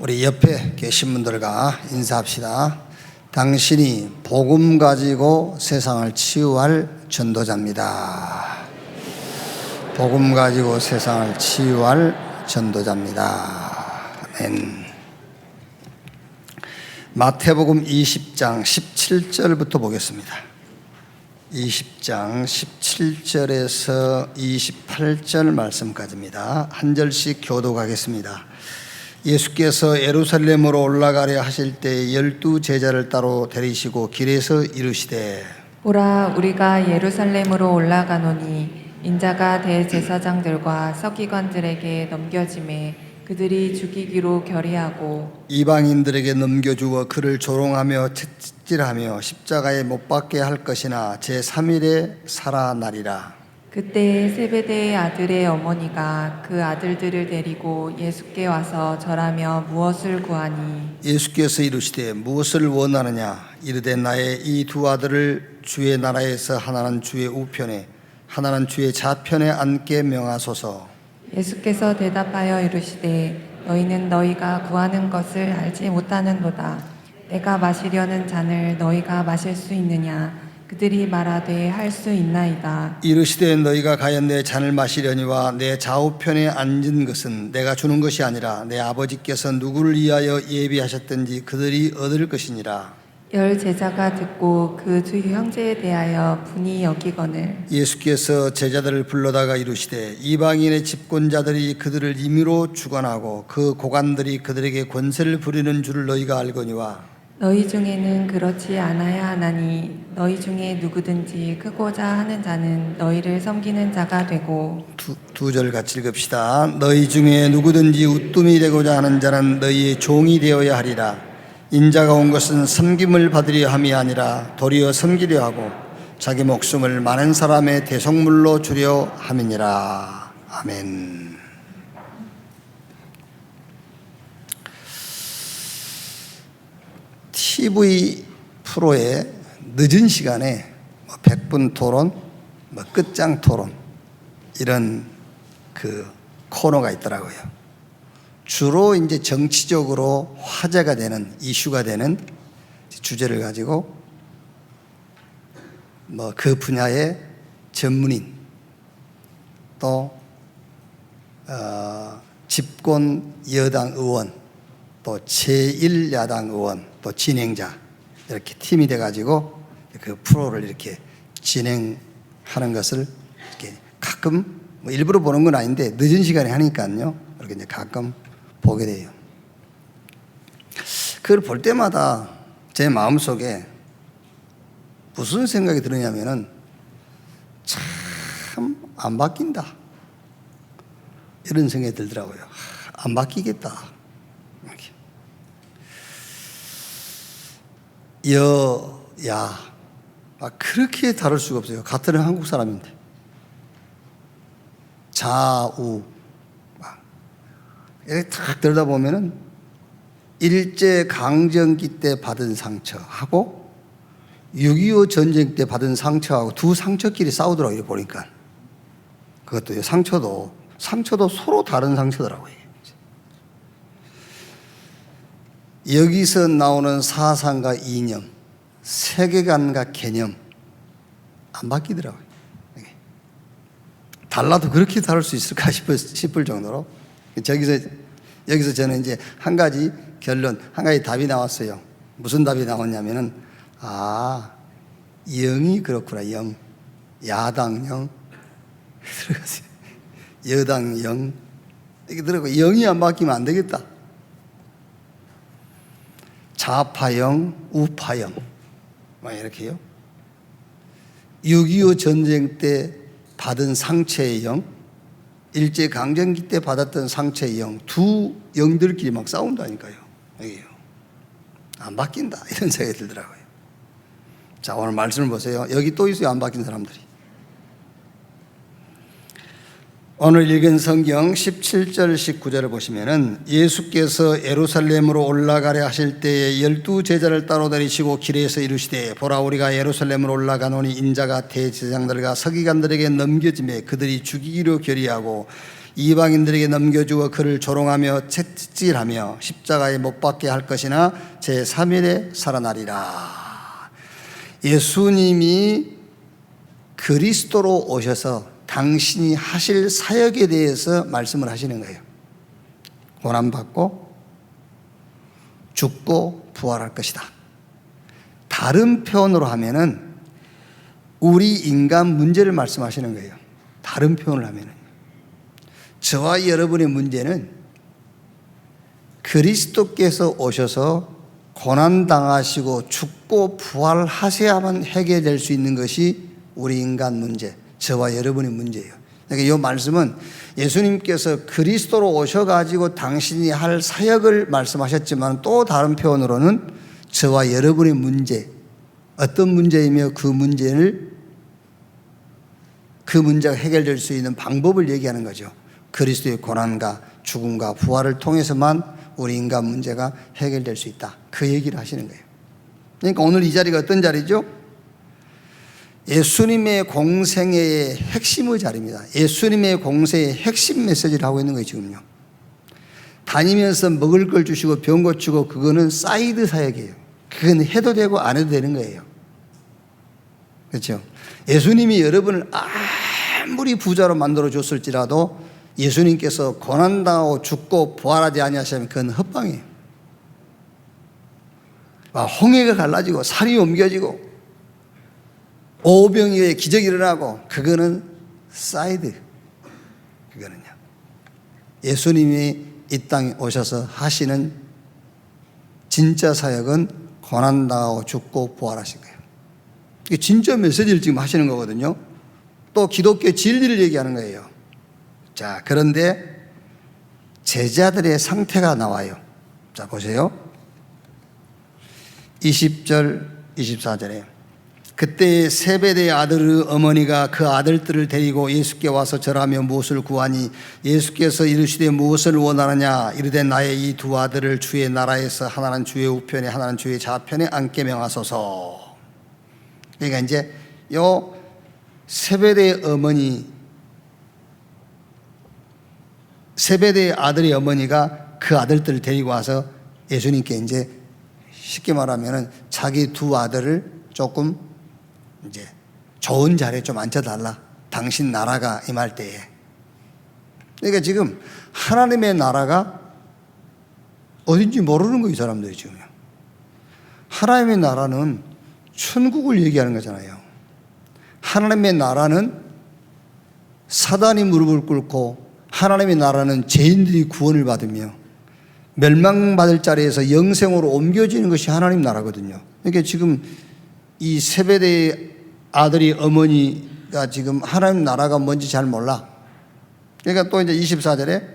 우리 옆에 계신 분들과 인사합시다. 당신이 복음 가지고 세상을 치유할 전도자입니다. 복음 가지고 세상을 치유할 전도자입니다. 아멘. 마태복음 20장 17절부터 보겠습니다. 20장 17절에서 28절 말씀까지입니다. 한 절씩 교독하겠습니다. 예수께서 예루살렘으로 올라가려 하실 때 12 제자를 따로 데리시고 길에서 이르시되 보라, 우리가 예루살렘으로 올라가노니 인자가 대제사장들과 서기관들에게 넘겨짐에 그들이 죽이기로 결의하고 이방인들에게 넘겨주어 그를 조롱하며 채찍질하며 십자가에 못 박게 할 것이나 제3일에 살아나리라. 그때 세베대의 아들의 어머니가 그 아들들을 데리고 예수께 와서 절하며 무엇을 구하니 예수께서 이르시되 무엇을 원하느냐 이르되 나의 이 두 아들을 주의 나라에서 하나는 주의 우편에 하나는 주의 좌편에 앉게 명하소서. 예수께서 대답하여 이르시되 너희는 너희가 구하는 것을 알지 못하는도다. 내가 마시려는 잔을 너희가 마실 수 있느냐? 그들이 말하되 할 수 있나이다. 이르시되 너희가 과연 내 잔을 마시려니와 내 좌우편에 앉은 것은 내가 주는 것이 아니라 내 아버지께서 누구를 위하여 예비하셨든지 그들이 얻을 것이니라. 열 제자가 듣고 그 두 형제에 대하여 분이 여기거늘 예수께서 제자들을 불러다가 이르시되 이방인의 집권자들이 그들을 임의로 주관하고 그 고관들이 그들에게 권세를 부리는 줄을 너희가 알거니와 너희 중에는 그렇지 않아야 하나니 너희 중에 누구든지 크고자 하는 자는 너희를 섬기는 자가 되고 두 절 같이 읽읍시다. 너희 중에 누구든지 우뜸이 되고자 하는 자는 너희의 종이 되어야 하리라. 인자가 온 것은 섬김을 받으려 함이 아니라 도리어 섬기려 하고 자기 목숨을 많은 사람의 대속물로 주려 함이니라. 아멘. TV 프로에 늦은 시간에 100분 토론, 끝장 토론 이런 그 코너가 있더라고요. 주로 이제 정치적으로 화제가 되는 이슈가 되는 주제를 가지고 그 분야의 전문인 또 집권 여당 의원 또 제1야당 의원 또 진행자 이렇게 팀이 돼가지고 그 프로를 이렇게 진행하는 것을 이렇게 가끔 일부러 보는 건 아닌데 늦은 시간에 하니까요 이렇게 이제 가끔 보게 돼요. 그걸 볼 때마다 제 마음속에 무슨 생각이 드느냐면은 참 안 바뀐다 이런 생각이 들더라고요. 안 바뀌겠다. 여야 그렇게 다를 수가 없어요. 같은 한국 사람인데 좌우 이렇게 탁 들여다보면은 일제강점기 때 받은 상처하고 6.25 전쟁 때 받은 상처하고 두 상처끼리 싸우더라고요. 보니까 그것도 상처도 서로 다른 상처더라고요. 여기서 나오는 사상과 이념, 세계관과 개념 안 바뀌더라고요. 달라도 그렇게 다를 수 있을까 싶을 정도로 여기서 저는 이제 한 가지 결론, 한 가지 답이 나왔어요. 무슨 답이 나왔냐면은 영이 그렇구나. 영, 야당 영 들어가세요. 여당 영 이렇게 들어가고 영이 안 바뀌면 안 되겠다. 좌파형, 우파형 이렇게요. 6.25 전쟁 때 받은 상처의 영, 일제강점기 때 받았던 상처의 영, 두 영들끼리 막 싸운다니까요. 여기요. 안 바뀐다 이런 생각이 들더라고요. 자, 오늘 말씀을 보세요. 여기 또 있어요. 안 바뀐 사람들이. 오늘 읽은 성경 17절 19절을 보시면은 예수께서 예루살렘으로 올라가려 하실 때에 12 제자를 따로 데리시고 길에서 이르시되 보라 우리가 예루살렘으로 올라가노니 인자가 대제사장들과 서기관들에게 넘겨짐에 그들이 죽이기로 결의하고 이방인들에게 넘겨주어 그를 조롱하며 채찍질하며 십자가에 못 박게 할 것이나 제3일에 살아나리라. 예수님이 그리스도로 오셔서 당신이 하실 사역에 대해서 말씀을 하시는 거예요. 고난받고 죽고 부활할 것이다. 다른 표현으로 하면은 우리 인간 문제를 말씀하시는 거예요. 다른 표현을 하면은 저와 여러분의 문제는 그리스도께서 오셔서 고난당하시고 죽고 부활하셔야만 해결될 수 있는 것이 우리 인간 문제, 저와 여러분의 문제예요. 그러니까 이 말씀은 예수님께서 그리스도로 오셔가지고 당신이 할 사역을 말씀하셨지만 또 다른 표현으로는 저와 여러분의 문제, 어떤 문제이며 그 문제가 해결될 수 있는 방법을 얘기하는 거죠. 그리스도의 고난과 죽음과 부활을 통해서만 우리 인간 문제가 해결될 수 있다. 그 얘기를 하시는 거예요. 그러니까 오늘 이 자리가 어떤 자리죠? 예수님의 공생애의 핵심의 자리입니다. 예수님의 공생애의 핵심 메시지를 하고 있는 거예요, 지금요. 다니면서 먹을 걸 주시고 병 고치고 그거는 사이드 사역이에요. 그건 해도 되고 안 해도 되는 거예요. 그렇죠? 예수님이 여러분을 아무리 부자로 만들어 줬을지라도 예수님께서 고난당하고 죽고 부활하지 아니하시면 그건 헛방이에요. 홍해가 갈라지고 살이 옮겨지고 오병이어의 기적이 일어나고 그거는 사이드. 그거는요. 예수님이 이 땅에 오셔서 하시는 진짜 사역은 고난당하고 죽고 부활하신 거예요. 이게 진짜 메시지를 지금 하시는 거거든요. 또 기독교의 진리를 얘기하는 거예요. 자, 그런데 제자들의 상태가 나와요. 자, 보세요. 20절, 24절에 그때 세베대의 아들의 어머니가 그 아들들을 데리고 예수께 와서 절하며 무엇을 구하니 예수께서 이르시되 무엇을 원하느냐 이르되 나의 이 두 아들을 주의 나라에서 하나는 주의 우편에 하나는 주의 좌편에 앉게 명하소서. 그러니까 이제 요 세베대의 어머니, 세베대의 아들의 어머니가 그 아들들을 데리고 와서 예수님께 이제 쉽게 말하면은 자기 두 아들을 조금 이제 좋은 자리에 좀 앉혀달라. 당신 나라가 임할 때에. 그러니까 지금 하나님의 나라가 어딘지 모르는 거예요, 이 사람들이 지금요. 하나님의 나라는 천국을 얘기하는 거잖아요. 하나님의 나라는 사단이 무릎을 꿇고 하나님의 나라는 죄인들이 구원을 받으며 멸망받을 자리에서 영생으로 옮겨지는 것이 하나님 나라거든요. 그러니까 지금 이 세베대의 아들이 어머니가 지금 하나님 나라가 뭔지 잘 몰라. 그러니까 또 이제 24절에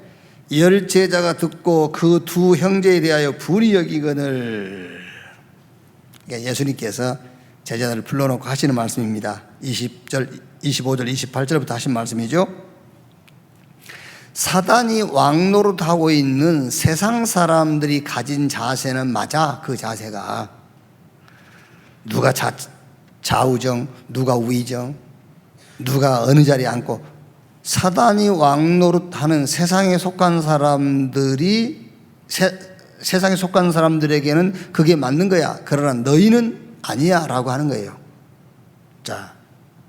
열 제자가 듣고 그 두 형제에 대하여 불이 여기거늘. 그러니까 예수님께서 제자들을 불러놓고 하시는 말씀입니다. 20절, 25절, 28절부터 하신 말씀이죠. 사단이 왕노릇하고 있는 세상 사람들이 가진 자세는 맞아. 그 자세가 누가 좌우정, 누가 우위정, 누가 어느 자리에 앉고, 사단이 왕노릇하는 세상에 속한 사람들이 세상에 속한 사람들에게는 그게 맞는 거야. 그러나 너희는 아니야 라고 하는 거예요. 자,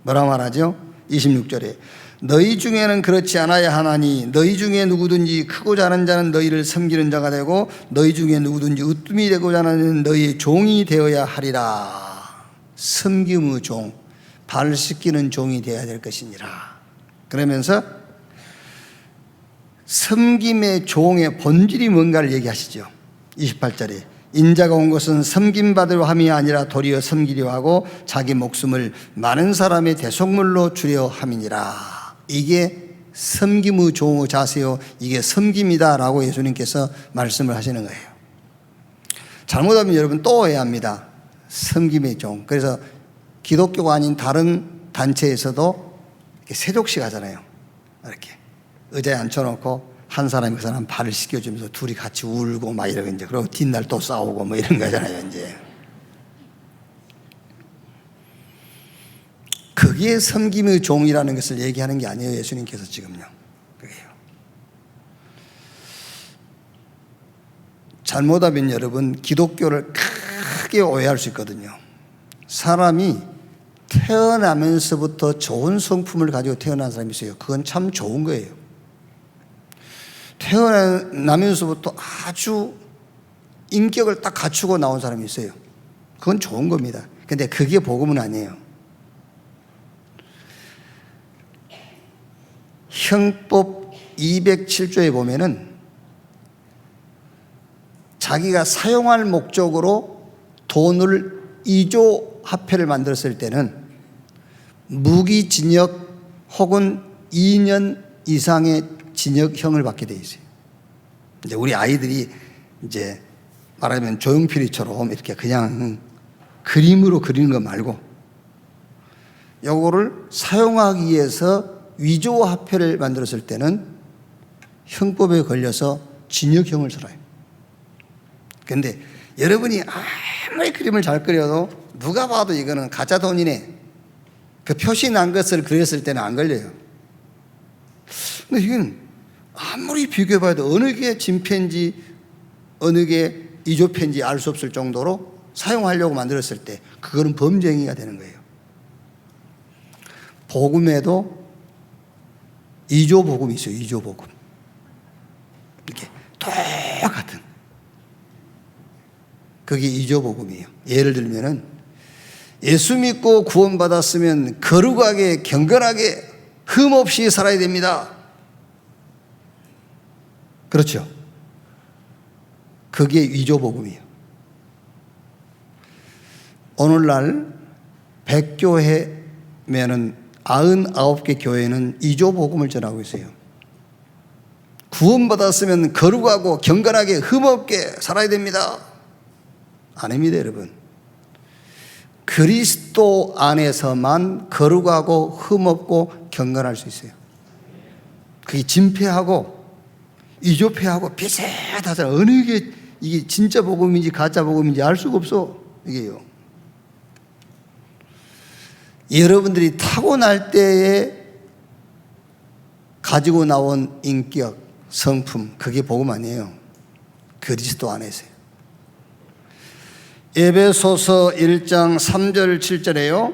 뭐라 말하죠? 26절에 너희 중에는 그렇지 않아야 하나니 너희 중에 누구든지 크고자 하는 자는 너희를 섬기는 자가 되고 너희 중에 누구든지 으뜸이 되고자 하는 너희의 종이 되어야 하리라. 섬김의 종, 발 씻기는 종이 되어야 될 것이니라. 그러면서 섬김의 종의 본질이 뭔가를 얘기하시죠. 28절에 인자가 온 것은 섬김받으려 함이 아니라 도리어 섬기려 하고 자기 목숨을 많은 사람의 대속물로 주려 함이니라. 이게 섬김의 종의 자세요. 이게 섬김이다 라고 예수님께서 말씀을 하시는 거예요. 잘못하면 여러분 또 오해합니다. 섬김의 종. 그래서 기독교가 아닌 다른 단체에서도 이렇게 세족식 하잖아요. 이렇게 의자에 앉혀놓고 한 사람이 그 사람 발을 씻겨주면서 둘이 같이 울고 막 이러고 이제 그리고 뒷날 또 싸우고 뭐 이런 거잖아요. 이제 그게 섬김의 종이라는 것을 얘기하는 게 아니에요. 예수님께서 지금요. 그게요. 잘못하면 여러분 기독교를 크게 오해할 수 있거든요. 사람이 태어나면서부터 좋은 성품을 가지고 태어난 사람이 있어요. 그건 참 좋은 거예요. 태어나면서부터 아주 인격을 딱 갖추고 나온 사람이 있어요. 그건 좋은 겁니다. 근데 그게 복음은 아니에요. 형법 207조에 보면은 자기가 사용할 목적으로 돈을 2조 화폐를 만들었을 때는 무기징역 혹은 2년 이상의 징역형을 받게 돼 있어요. 이제 우리 아이들이 이제 말하자면 조용필이처럼 이렇게 그냥 그림으로 그리는 거 말고 요거를 사용하기 위해서 위조 화폐를 만들었을 때는 형법에 걸려서 징역형을 살아요. 그런데 여러분이 아무리 그림을 잘 그려도 누가 봐도 이거는 가짜 돈이네, 그 표시 난 것을 그렸을 때는 안 걸려요. 근데 이건 아무리 비교해봐도 어느 게 진펜지 어느 게 이조펜지 알 수 없을 정도로 사용하려고 만들었을 때 그거는 범죄행위가 되는 거예요. 복음에도 이조복음이 있어요. 이조복음. 이렇게 똑같은 그게 이조복음이에요. 예를 들면은 예수 믿고 구원받았으면 거룩하게 경건하게 흠없이 살아야 됩니다. 그렇죠? 그게 이조복음이에요. 오늘날 100교회면은 99개 교회는 이조복음을 전하고 있어요. 구원받았으면 거룩하고 경건하게 흠없게 살아야 됩니다. 아닙니다, 여러분. 그리스도 안에서만 거룩하고 흠없고 경건할 수 있어요. 그게 진폐하고 이조폐하고 비슷하잖아. 어느 게 이게 진짜 복음인지 가짜 복음인지 알 수가 없어. 이게요. 여러분들이 타고날 때에 가지고 나온 인격, 성품, 그게 복음 아니에요. 그리스도 안에서요. 에베소서 1장 3절 7절에요.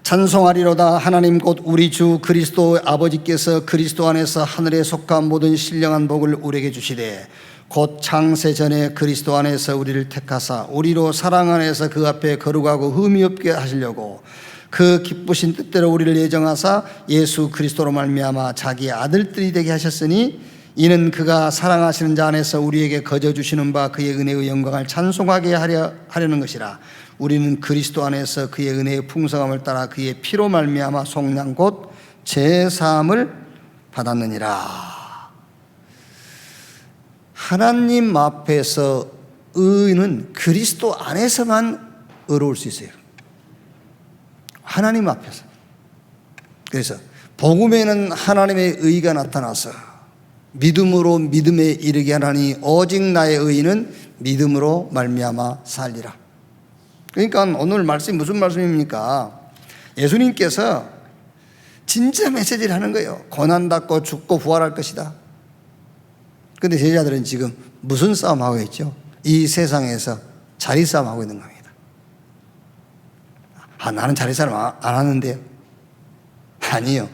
찬송하리로다 하나님 곧 우리 주 그리스도 아버지께서 그리스도 안에서 하늘에 속한 모든 신령한 복을 우리에게 주시되 곧 창세 전에 그리스도 안에서 우리를 택하사 우리로 사랑 안에서 그 앞에 거룩하고 흠이 없게 하시려고 그 기쁘신 뜻대로 우리를 예정하사 예수 그리스도로 말미암아 자기의 아들들이 되게 하셨으니 이는 그가 사랑하시는 자 안에서 우리에게 거저 주시는 바 그의 은혜의 영광을 찬송하게 하려는 것이라. 우리는 그리스도 안에서 그의 은혜의 풍성함을 따라 그의 피로 말미암아 속량 곧 제사함을 받았느니라. 하나님 앞에서 의는 그리스도 안에서만 의로울 수 있어요. 하나님 앞에서. 그래서 복음에는 하나님의 의가 나타나서 믿음으로 믿음에 이르게 하나니 오직 나의 의는 믿음으로 말미암아 살리라. 그러니까 오늘 말씀이 무슨 말씀입니까? 예수님께서 진짜 메시지를 하는 거예요. 고난받고 죽고 부활할 것이다. 그런데 제자들은 지금 무슨 싸움하고 있죠? 이 세상에서 자리 싸움하고 있는 겁니다. 나는 자리 싸움 안 하는데요. 아니요.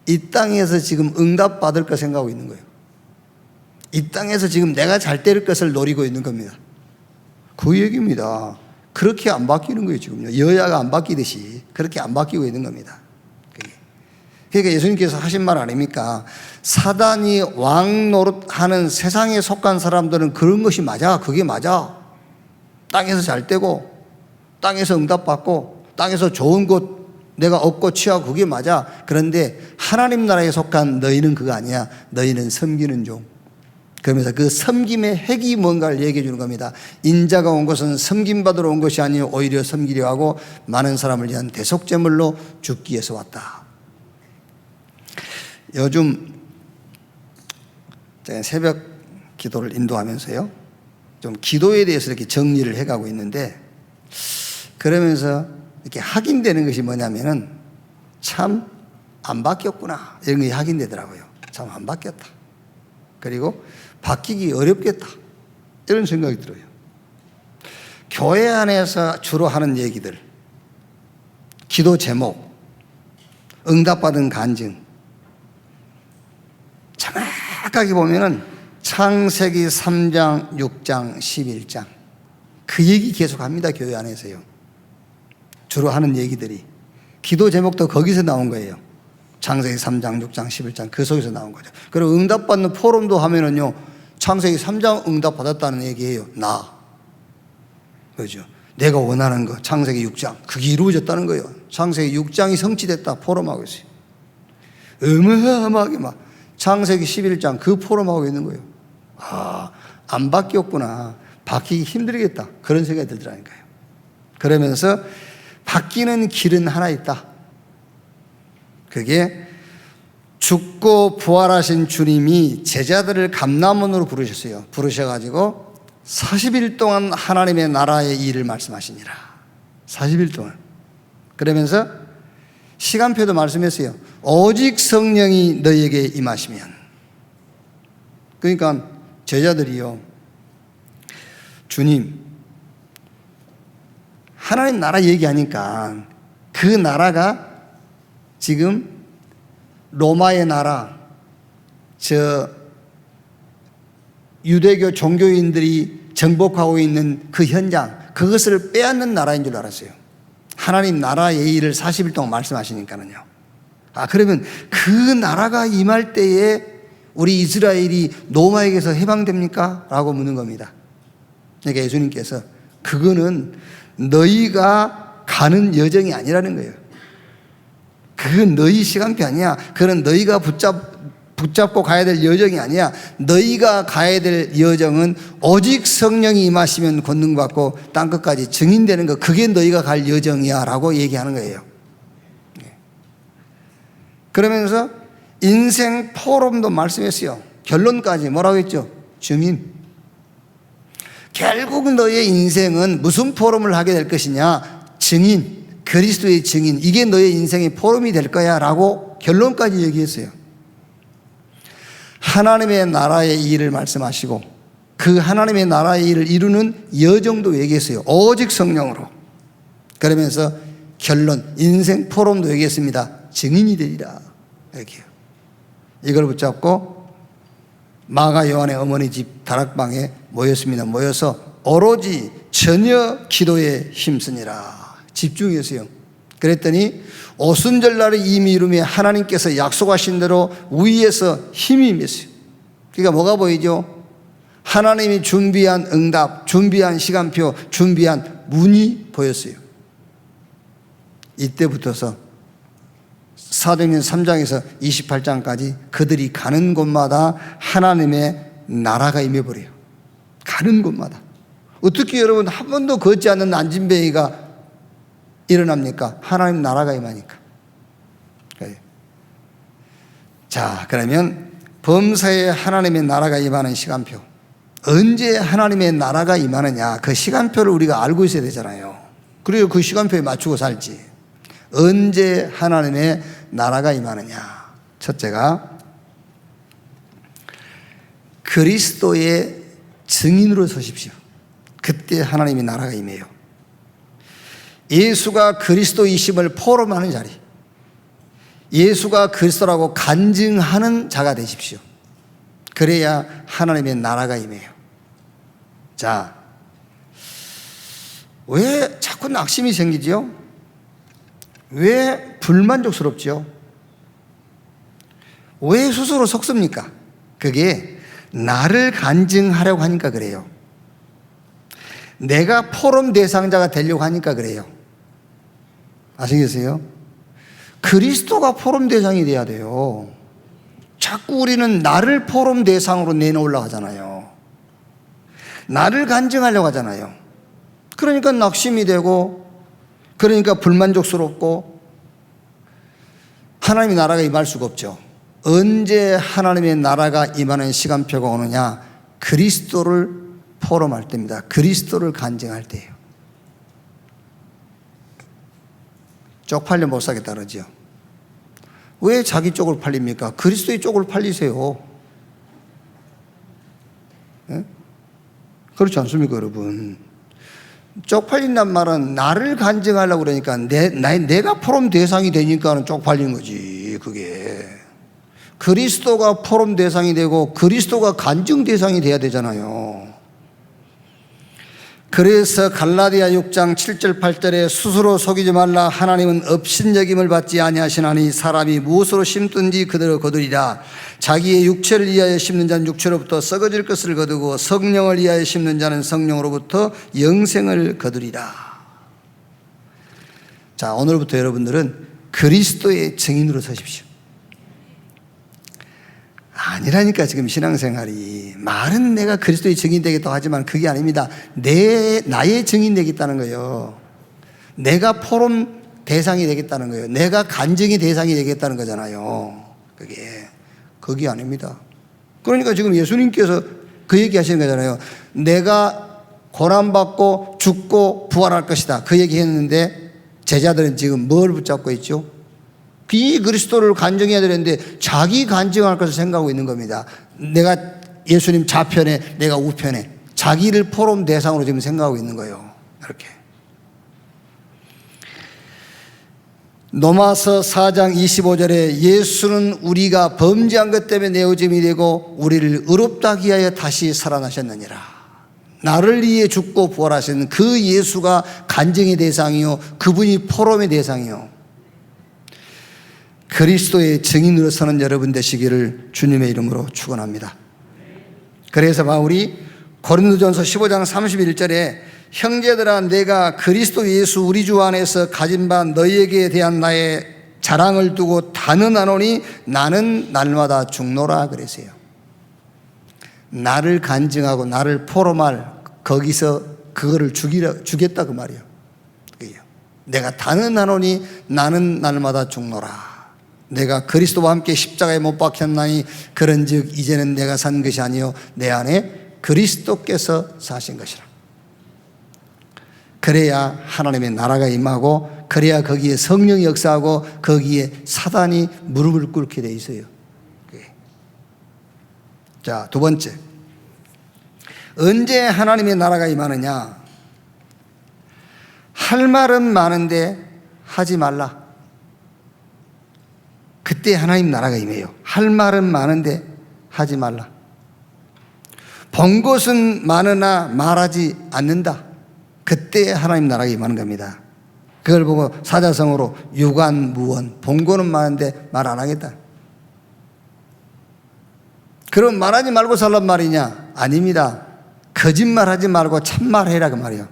이 땅에서 지금 응답받을 거 생각하고 있는 거예요. 이 땅에서 지금 내가 잘 될 것을 노리고 있는 겁니다. 그 얘기입니다. 그렇게 안 바뀌는 거예요, 지금요. 여야가 안 바뀌듯이 그렇게 안 바뀌고 있는 겁니다. 그러니까 예수님께서 하신 말 아닙니까? 사단이 왕 노릇하는 세상에 속한 사람들은 그런 것이 맞아. 그게 맞아. 땅에서 잘 되고 땅에서 응답받고 땅에서 좋은 곳 내가 얻고 취하고 그게 맞아. 그런데 하나님 나라에 속한 너희는 그거 아니야. 너희는 섬기는 종. 그러면서 그 섬김의 핵이 뭔가를 얘기해 주는 겁니다. 인자가 온 것은 섬김받으러 온 것이 아니요 오히려 섬기려 하고 많은 사람을 위한 대속제물로 죽기 위해서 왔다. 요즘 제가 새벽 기도를 인도하면서요, 좀 기도에 대해서 이렇게 정리를 해가고 있는데, 그러면서 이렇게 확인되는 것이 뭐냐면은 참 안 바뀌었구나 이런 게 확인되더라고요. 참 안 바뀌었다. 그리고 바뀌기 어렵겠다. 이런 생각이 들어요. 교회 안에서 주로 하는 얘기들, 기도 제목, 응답받은 간증, 정확하게 보면은 창세기 3장, 6장, 11장 그 얘기 계속합니다. 교회 안에서요. 주로 하는 얘기들이. 기도 제목도 거기서 나온 거예요. 창세기 3장, 6장, 11장 그 속에서 나온 거죠. 그리고 응답받는 포럼도 하면은요, 창세기 3장 응답받았다는 얘기예요. 그죠? 내가 원하는 거 창세기 6장 그게 이루어졌다는 거예요. 창세기 6장이 성취됐다 포럼하고 있어요. 어마어마하게 막 창세기 11장 그 포럼하고 있는 거예요. 안 바뀌었구나. 바뀌기 힘들겠다. 그런 생각이 들더라니까요. 그러면서 바뀌는 길은 하나 있다. 그게 죽고 부활하신 주님이 제자들을 감람원으로 부르셨어요. 부르셔가지고 40일 동안 하나님의 나라의 일을 말씀하시니라. 40일 동안. 그러면서 시간표도 말씀했어요. 오직 성령이 너희에게 임하시면. 그러니까 제자들이요, 주님 하나님 나라 얘기하니까 그 나라가 지금 로마의 나라, 유대교 종교인들이 정복하고 있는 그 현장, 그것을 빼앗는 나라인 줄 알았어요. 하나님 나라의 일을 40일 동안 말씀하시니까는요. 그러면 그 나라가 임할 때에 우리 이스라엘이 로마에게서 해방됩니까? 라고 묻는 겁니다. 그러니까 예수님께서 그거는 너희가 가는 여정이 아니라는 거예요. 그건 너희 시간표 아니야. 그건 너희가 붙잡고 가야 될 여정이 아니야. 너희가 가야 될 여정은 오직 성령이 임하시면 권능받고 땅끝까지 증인되는 거, 그게 너희가 갈 여정이야 라고 얘기하는 거예요. 그러면서 인생 포럼도 말씀했어요. 결론까지 뭐라고 했죠? 증인. 결국 너의 인생은 무슨 포럼을 하게 될 것이냐? 증인, 그리스도의 증인, 이게 너의 인생의 포럼이 될 거야 라고 결론까지 얘기했어요. 하나님의 나라의 일을 말씀하시고 그 하나님의 나라의 일을 이루는 여정도 얘기했어요. 오직 성령으로. 그러면서 결론, 인생 포럼도 얘기했습니다. 증인이 되리라. 이렇게요. 이걸 붙잡고 마가 요한의 어머니 집 다락방에 모였습니다. 모여서 오로지 전혀 기도에 힘쓰니라. 집중했어요. 그랬더니 오순절날에 이미 이루며 하나님께서 약속하신 대로 위에서 힘이 임했어요. 그러니까 뭐가 보이죠? 하나님이 준비한 응답, 준비한 시간표, 준비한 문이 보였어요. 이때부터서 사도행전 3장에서 28장까지 그들이 가는 곳마다 하나님의 나라가 임해버려요. 가는 곳마다. 어떻게 여러분 한 번도 걷지 않는 안진뱅이가 일어납니까? 하나님 나라가 임하니까. 자, 그러면 범사에 하나님의 나라가 임하는 시간표. 언제 하나님의 나라가 임하느냐, 그 시간표를 우리가 알고 있어야 되잖아요. 그리고 그 시간표에 맞추고 살지. 언제 하나님의 나라가 임하느냐. 첫째가 그리스도의 증인으로 서십시오. 그때 하나님의 나라가 임해요. 예수가 그리스도이심을 포럼하는 자리, 예수가 그리스도라고 간증하는 자가 되십시오. 그래야 하나님의 나라가 임해요. 자, 왜 자꾸 낙심이 생기죠? 왜 불만족스럽죠? 왜 스스로 속습니까? 그게 나를 간증하려고 하니까 그래요. 내가 포럼 대상자가 되려고 하니까 그래요. 아시겠어요? 그리스도가 포럼 대상이 돼야 돼요. 자꾸 우리는 나를 포럼 대상으로 내놓으려고 하잖아요. 나를 간증하려고 하잖아요. 그러니까 낙심이 되고, 그러니까 불만족스럽고, 하나님의 나라가 임할 수가 없죠. 언제 하나님의 나라가 임하는 시간표가 오느냐? 그리스도를 포럼할 때입니다. 그리스도를 간증할 때예요. 쪽팔려 못 사겠다 그러죠. 왜 자기 쪽을 팔립니까? 그리스도의 쪽을 팔리세요. 네? 그렇지 않습니까, 여러분? 쪽팔린단 말은 나를 간증하려고 그러니까 내가 포럼 대상이 되니까 쪽팔린 거지, 그게. 그리스도가 포럼 대상이 되고 그리스도가 간증 대상이 돼야 되잖아요. 그래서 갈라디아 6장 7절 8절에 스스로 속이지 말라. 하나님은 업신여김을 받지 아니하시나니 사람이 무엇으로 심든지 그대로 거두리라. 자기의 육체를 위하여 심는 자는 육체로부터 썩어질 것을 거두고 성령을 위하여 심는 자는 성령으로부터 영생을 거두리라. 자, 오늘부터 여러분들은 그리스도의 증인으로 서십시오. 아니라니까. 지금 신앙생활이 말은 내가 그리스도의 증인 되겠다고 하지만 그게 아닙니다. 나의 증인 되겠다는 거예요. 내가 포럼 대상이 되겠다는 거예요. 내가 간증의 대상이 되겠다는 거잖아요. 그게 아닙니다. 그러니까 지금 예수님께서 그 얘기 하시는 거잖아요. 내가 고난받고 죽고 부활할 것이다, 그 얘기 했는데 제자들은 지금 뭘 붙잡고 있죠? 비그리스도를 간증해야 되는데 자기 간증할 것을 생각하고 있는 겁니다. 내가 예수님 좌편에, 내가 우편에, 자기를 포럼 대상으로 지금 생각하고 있는 거예요. 이렇게. 로마서 4장 25절에 예수는 우리가 범죄한 것 때문에 내어짐이 되고 우리를 의롭다 하기 위하여 다시 살아나셨느니라. 나를 위해 죽고 부활하신 그 예수가 간증의 대상이요, 그분이 포럼의 대상이요, 그리스도의 증인으로 서는 여러분 되시기를 주님의 이름으로 축원합니다. 그래서 바울이 고린도전서 15장 31절에 형제들아, 내가 그리스도 예수 우리 주 안에서 가진 바 너희에게 대한 나의 자랑을 두고 단언하노니 나는 날마다 죽노라 그랬어요. 나를 간증하고 나를 포럼할, 거기서 그거를 주겠다 그 말이에요. 내가 단언하노니 나는 날마다 죽노라. 내가 그리스도와 함께 십자가에 못 박혔나니 그런즉 이제는 내가 산 것이 아니요 내 안에 그리스도께서 사신 것이라. 그래야 하나님의 나라가 임하고, 그래야 거기에 성령이 역사하고, 거기에 사단이 무릎을 꿇게 돼 있어요. 자, 두 번째, 언제 하나님의 나라가 임하느냐? 할 말은 많은데 하지 말라. 그때 하나님 나라가 임해요. 할 말은 많은데 하지 말라. 본 것은 많으나 말하지 않는다. 그때 하나님 나라가 임하는 겁니다. 그걸 보고 사자성어로 유관무원, 본 거는 많은데 말 안 하겠다. 그럼 말하지 말고 살란 말이냐? 아닙니다. 거짓말하지 말고 참말해라 그 말이에요.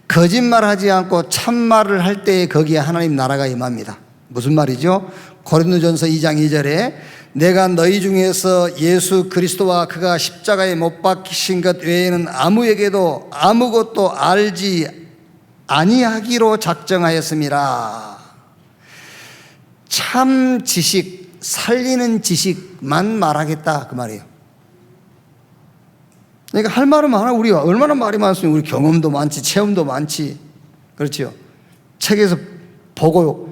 거짓말하지 않고 참말을 할 때에 거기에 하나님 나라가 임합니다. 무슨 말이죠? 고린도전서 2장 2절에 내가 너희 중에서 예수 그리스도와 그가 십자가에 못 박히신 것 외에는 아무에게도 아무것도 알지 아니하기로 작정하였음이라. 참 지식, 살리는 지식만 말하겠다 그 말이에요. 그러니까 할 말은 많아. 우리가 얼마나 말이 많습니까? 우리 경험도 많지, 체험도 많지, 그렇죠? 책에서 보고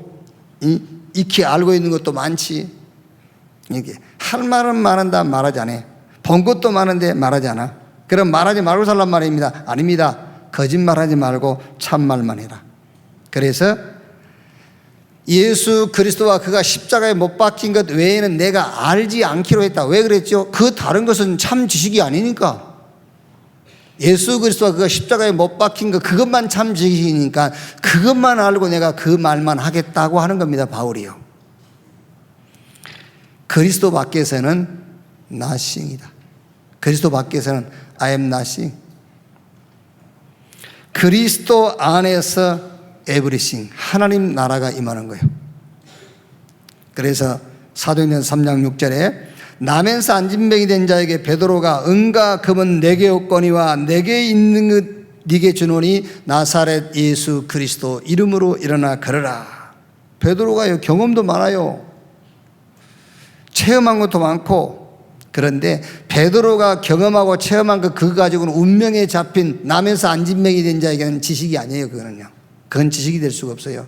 익히 알고 있는 것도 많지. 이게 할 말은 많은데 말하지 않아. 본 것도 많은데 말하지 않아. 그럼 말하지 말고 살란 말입니다. 아닙니다. 거짓말하지 말고 참말만 해라. 그래서 예수 그리스도와 그가 십자가에 못 박힌 것 외에는 내가 알지 않기로 했다. 왜 그랬죠? 그 다른 것은 참 지식이 아니니까. 예수 그리스도와 그가 십자가에 못 박힌 것, 그것만 참 지식이니까 그것만 알고 내가 그 말만 하겠다고 하는 겁니다, 바울이요. 그리스도 밖에서는 nothing이다. 그리스도 밖에서는 I am nothing. 그리스도 안에서 everything, 하나님 나라가 임하는 거예요. 그래서 사도행전 3장 6절에 나면서 안진병이 된 자에게 베드로가 은과 금은 내게 없거니와 내게 있는 것 네게 주노니 나사렛 예수 그리스도 이름으로 일어나 걸으라. 베드로가 경험도 많아요. 체험한 것도 많고. 그런데 베드로가 경험하고 체험한 것 그거 가지고는 운명에 잡힌 나면서 안진병이 된 자에게는 지식이 아니에요. 그건 지식이 될 수가 없어요.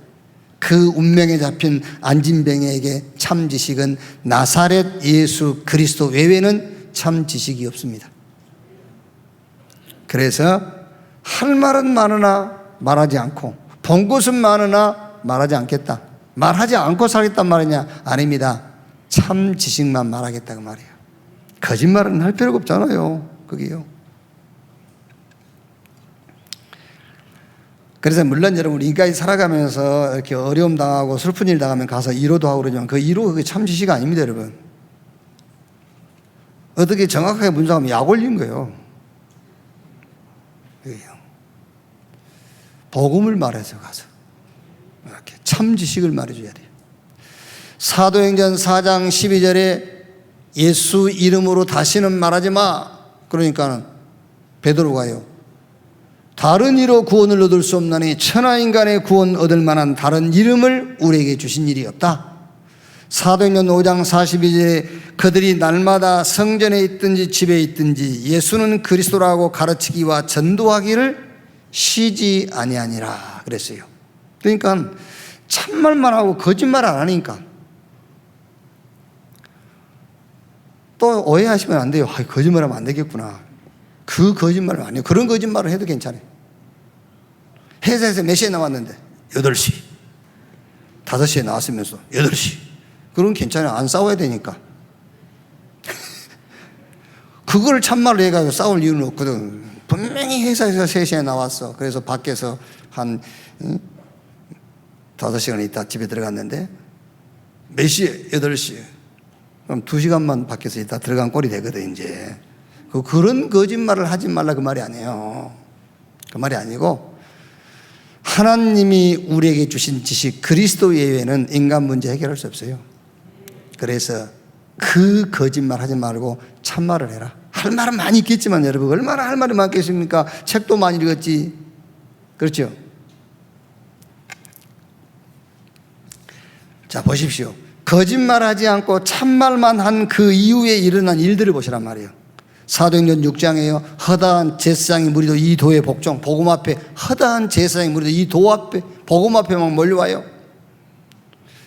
그 운명에 잡힌 안진병에게 참 지식은 나사렛 예수 그리스도 외에는 참 지식이 없습니다. 그래서 할 말은 많으나 말하지 않고 본 것은 많으나 말하지 않겠다. 말하지 않고 살겠단 말이냐? 아닙니다. 참 지식만 말하겠다 그 말이에요. 거짓말은 할 필요가 없잖아요. 그게요. 그래서 물론 여러분 인간이 살아가면서 이렇게 어려움 당하고 슬픈 일 당하면 가서 위로도 하고 그러지만 그 위로 그게 참 지식 아닙니다, 여러분. 어떻게 정확하게 분석하면 약 올린 거예요. 그게요. 복음을 말해서 가서 이렇게 참 지식을 말해줘야 돼요. 사도행전 4장 12절에 예수 이름으로 다시는 말하지 마. 그러니까는 베드로가요. 다른 이로 구원을 얻을 수 없나니 천하인간의 구원 얻을 만한 다른 이름을 우리에게 주신 일이 없다. 사도행전 5장 42절에 그들이 날마다 성전에 있든지 집에 있든지 예수는 그리스도라고 가르치기와 전도하기를 쉬지 아니하니라 그랬어요. 그러니까 참말만 하고 거짓말 안 하니까. 또 오해하시면 안 돼요. 거짓말하면 안 되겠구나. 그 거짓말은 아니에요. 그런 거짓말을 해도 괜찮아요. 회사에서 몇 시에 나왔는데 8시 5시에 나왔으면서 8시 그건 괜찮아요. 안 싸워야 되니까. 그걸 참말로 해가지고 싸울 이유는 없거든. 분명히 회사에서 3시에 나왔어. 그래서 밖에서 한 5시간 있다 집에 들어갔는데 몇 시에? 8시에. 그럼 2시간만 밖에서 있다 들어간 꼴이 되거든 이제. 그런 거짓말을 하지 말라 그 말이 아니에요. 그 말이 아니고 하나님이 우리에게 주신 지식 그리스도 예외는 인간 문제 해결할 수 없어요. 그래서 그 거짓말 하지 말고 참말을 해라. 할 말은 많이 있겠지만 여러분 얼마나 할 말이 많겠습니까? 책도 많이 읽었지. 그렇죠? 자 보십시오. 거짓말하지 않고 참말만 한 그 이후에 일어난 일들을 보시란 말이에요. 사도행전 6장에요. 허다한 제사장의 무리도 이 도의 복종, 복음 앞에 허다한 제사장의 무리도 이 도 앞에 복음 앞에 막 몰려와요.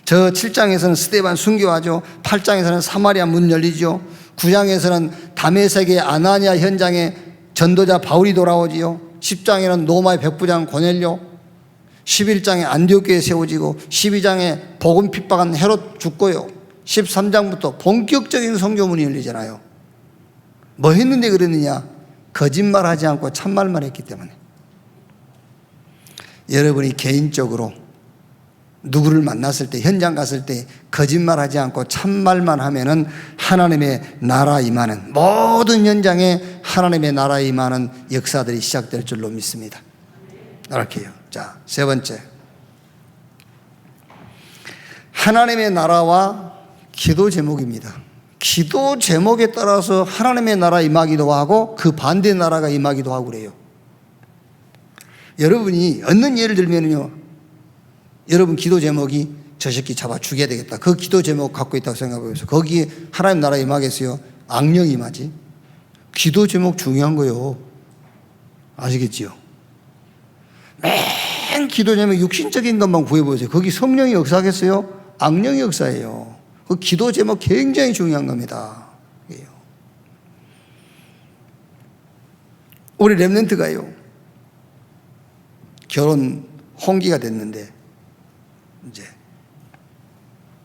저 7장에서는 스데반 순교하죠. 8장에서는 사마리아 문 열리죠. 9장에서는 다메섹의 아나니아 현장에 전도자 바울이 돌아오지요. 10장에는 로마의 백부장 고넬료, 11장에 안디옥교에 세워지고 12장에 복음 핍박한 헤롯 죽고요. 13장부터 본격적인 성교문이 열리잖아요. 뭐 했는데 그러느냐? 거짓말하지 않고 참말만 했기 때문에. 여러분이 개인적으로 누구를 만났을 때, 현장 갔을 때 거짓말하지 않고 참말만 하면은 하나님의 나라 임하는, 모든 현장에 하나님의 나라 임하는 역사들이 시작될 줄로 믿습니다. 이렇게요. 자, 세 번째, 하나님의 나라와 기도 제목입니다. 기도 제목에 따라서 하나님의 나라 임하기도 하고 그 반대 나라가 임하기도 하고 그래요. 여러분이 얻는 예를 들면요, 여러분 기도 제목이 저 새끼 잡아 죽여야 되겠다. 그 기도 제목 갖고 있다고 생각해보세요. 거기에 하나님 나라 임하겠어요? 악령 임하지. 기도 제목 중요한 거요. 아시겠지요? 맨 기도 제목 육신적인 것만 구해보세요. 거기 성령이 역사하겠어요? 악령이 역사해요. 그 기도 제목 굉장히 중요한 겁니다. 우리 렘넌트가요, 결혼 홍기가 됐는데 이제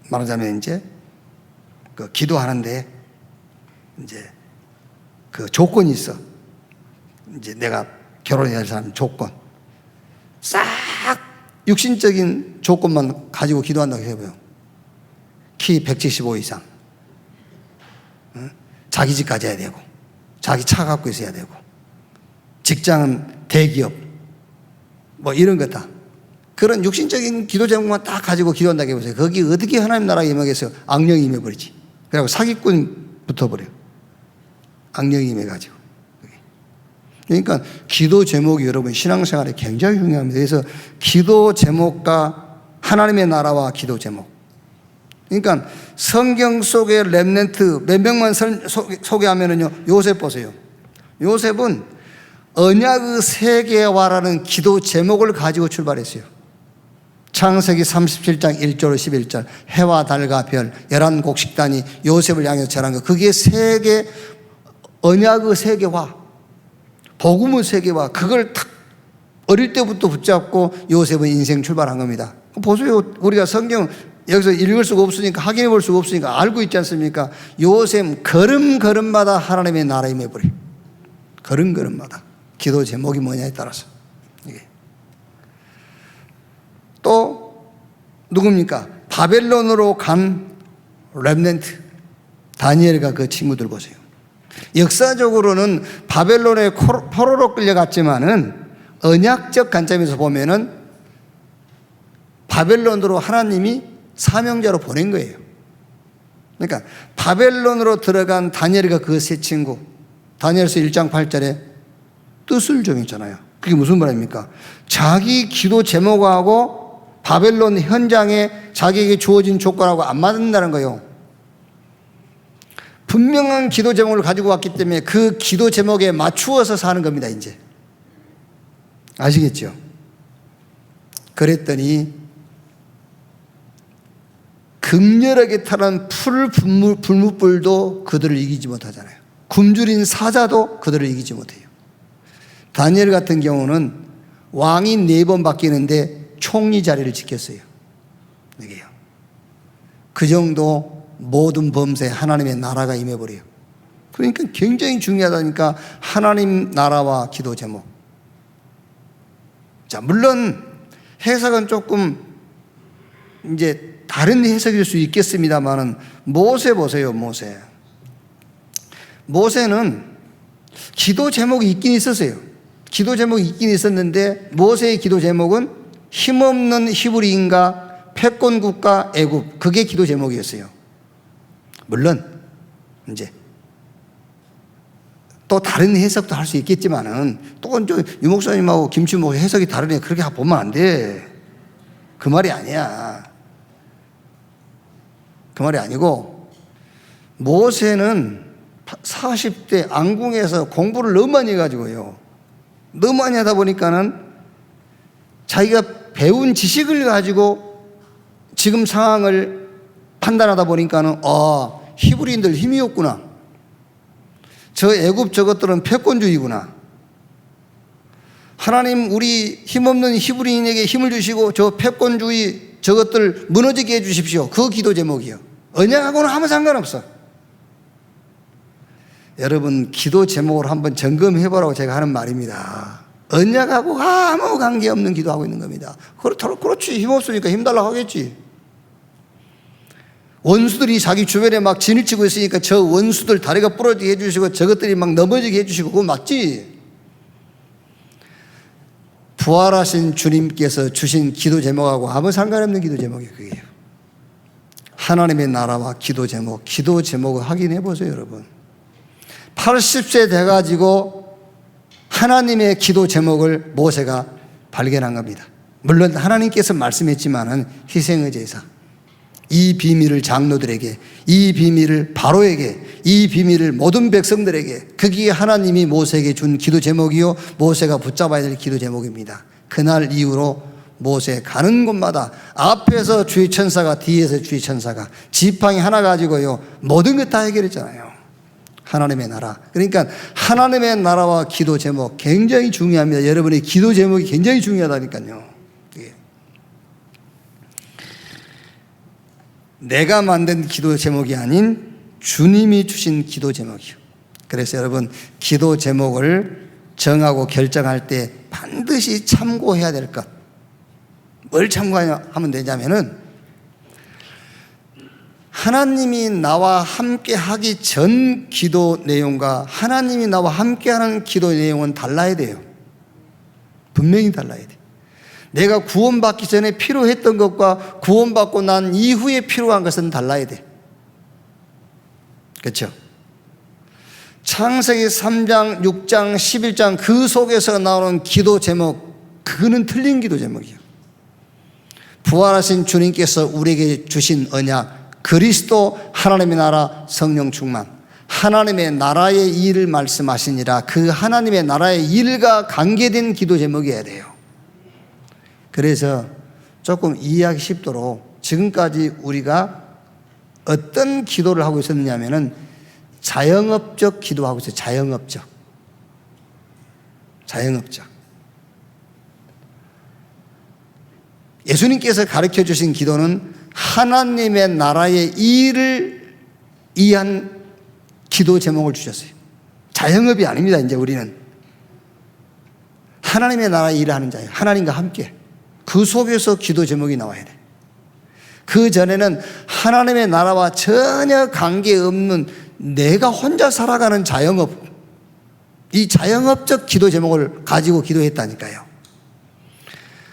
말하자면 이제 그 기도하는데 이제 그 조건이 있어. 이제 내가 결혼해야 할 사람 조건 싹 육신적인 조건만 가지고 기도한다고 해봐요. 키 175 이상, 자기 집 가져야 되고, 자기 차 갖고 있어야 되고, 직장은 대기업, 뭐 이런 거다. 그런 육신적인 기도 제목만 딱 가지고 기도한다고 해보세요. 거기 어떻게 하나님 나라에 임하겠어요? 악령이 임해버리지. 그래갖고 사기꾼 붙어버려요. 악령이 임해가지고. 그러니까 기도 제목이 여러분 신앙생활에 굉장히 중요합니다. 그래서 기도 제목과 하나님의 나라와 기도 제목. 그러니까 성경 속의 렘넌트 몇 명만 소개하면은요, 요셉 보세요. 요셉은 언약의 세계화라는 기도 제목을 가지고 출발했어요. 창세기 37장 1절 11절 해와 달과 별 11곡 식단이 요셉을 향해서 절한 거, 그게 세계 언약의 세계화. 복음의 세계와 그걸 탁 어릴 때부터 붙잡고 요셉은 인생 출발한 겁니다. 보세요. 우리가 성경 여기서 읽을 수가 없으니까 확인해 볼 수가 없으니까 알고 있지 않습니까? 요셉 걸음걸음마다 하나님의 나라에 임해버려요. 걸음걸음마다. 기도 제목이 뭐냐에 따라서. 또 누굽니까? 바벨론으로 간 렘넌트 다니엘과 그 친구들 보세요. 역사적으로는 바벨론에 포로로 끌려갔지만은 언약적 관점에서 보면은 바벨론으로 하나님이 사명자로 보낸 거예요. 그러니까 바벨론으로 들어간 다니엘과 그 세 친구, 다니엘서 1장 8절에 뜻을 정했잖아요. 그게 무슨 말입니까? 자기 기도 제목하고 바벨론 현장에 자기에게 주어진 조건하고 안 맞는다는 거예요. 분명한 기도 제목을 가지고 왔기 때문에 그 기도 제목에 맞추어서 사는 겁니다, 이제. 아시겠죠? 그랬더니 극렬하게 타는 불무불도 그들을 이기지 못하잖아요. 굶주린 사자도 그들을 이기지 못해요. 다니엘 같은 경우는 왕이 4번 바뀌는데 총리 자리를 지켰어요. 이게요. 그 정도 모든 범세에 하나님의 나라가 임해버려요. 그러니까 굉장히 중요하다니까 하나님 나라와 기도 제목. 자, 물론 해석은 조금 이제 다른 해석일 수 있겠습니다만은 모세 보세요, 모세. 모세는 기도 제목이 있긴 있었어요. 기도 제목이 있긴 있었는데 모세의 기도 제목은 힘없는 히브리인과 패권국가 애굽, 그게 기도 제목이었어요. 물론 이제 또 다른 해석도 할 수 있겠지만은 또 유 목사님하고 김치 목사 해석이 다르네. 그렇게 보면 안 돼. 그 말이 아니야. 그 말이 아니고 모세는 40대 앙궁에서 공부를 너무 많이 해가지고요. 너무 많이 하다 보니까는 자기가 배운 지식을 가지고 지금 상황을 판단하다 보니까는 히브리인들 힘이 없구나. 저 애굽 저것들은 패권주의구나. 하나님 우리 힘없는 히브리인에게 힘을 주시고 저 패권주의 저것들 무너지게 해주십시오. 그 기도 제목이요. 언약하고는 아무 상관없어. 여러분 기도 제목을 한번 점검해보라고 제가 하는 말입니다. 언약하고 아무 관계없는 기도하고 있는 겁니다. 그렇지. 힘없으니까 힘달라고 하겠지. 원수들이 자기 주변에 막 진을 치고 있으니까 저 원수들 다리가 부러지게 해주시고 저것들이 막 넘어지게 해주시고 그거 맞지? 부활하신 주님께서 주신 기도 제목하고 아무 상관없는 기도 제목이 그게요. 하나님의 나라와 기도 제목을 확인해 보세요, 여러분. 80세 돼가지고 하나님의 기도 제목을 모세가 발견한 겁니다. 물론 하나님께서 말씀했지만은 희생의 제사, 이 비밀을 장로들에게, 이 비밀을 바로에게, 이 비밀을 모든 백성들에게, 그게 하나님이 모세에게 준 기도 제목이요 모세가 붙잡아야 될 기도 제목입니다. 그날 이후로 모세 가는 곳마다 앞에서 주의 천사가, 뒤에서 주의 천사가, 지팡이 하나 가지고요 모든 것 다 해결했잖아요. 하나님의 나라. 그러니까 하나님의 나라와 기도 제목 굉장히 중요합니다. 여러분의 기도 제목이 굉장히 중요하다니까요. 내가 만든 기도 제목이 아닌 주님이 주신 기도 제목이요. 그래서 여러분 기도 제목을 정하고 결정할 때 반드시 참고해야 될 것. 뭘 참고하면 되냐면은 하나님이 나와 함께 하기 전 기도 내용과 하나님이 나와 함께 하는 기도 내용은 달라야 돼요. 분명히 달라야 돼. 내가 구원받기 전에 필요했던 것과 구원받고 난 이후에 필요한 것은 달라야 돼. 그렇죠? 창세기 3장, 6장, 11장 그 속에서 나오는 기도 제목, 그거는 틀린 기도 제목이에요. 부활하신 주님께서 우리에게 주신 언약, 그리스도, 하나님의 나라, 성령 충만, 하나님의 나라의 일을 말씀하시니라. 그 하나님의 나라의 일과 관계된 기도 제목이어야 돼요. 그래서 조금 이해하기 쉽도록 지금까지 우리가 어떤 기도를 하고 있었느냐면은 자영업적 기도하고 있어요. 자영업적. 자영업자. 예수님께서 가르쳐 주신 기도는 하나님의 나라의 일을 위한 기도 제목을 주셨어요. 자영업이 아닙니다. 이제 우리는 하나님의 나라의 일을 하는 자예요. 하나님과 함께. 그 속에서 기도 제목이 나와야 돼. 그 전에는 하나님의 나라와 전혀 관계없는 내가 혼자 살아가는 자영업, 이 자영업적 기도 제목을 가지고 기도했다니까요.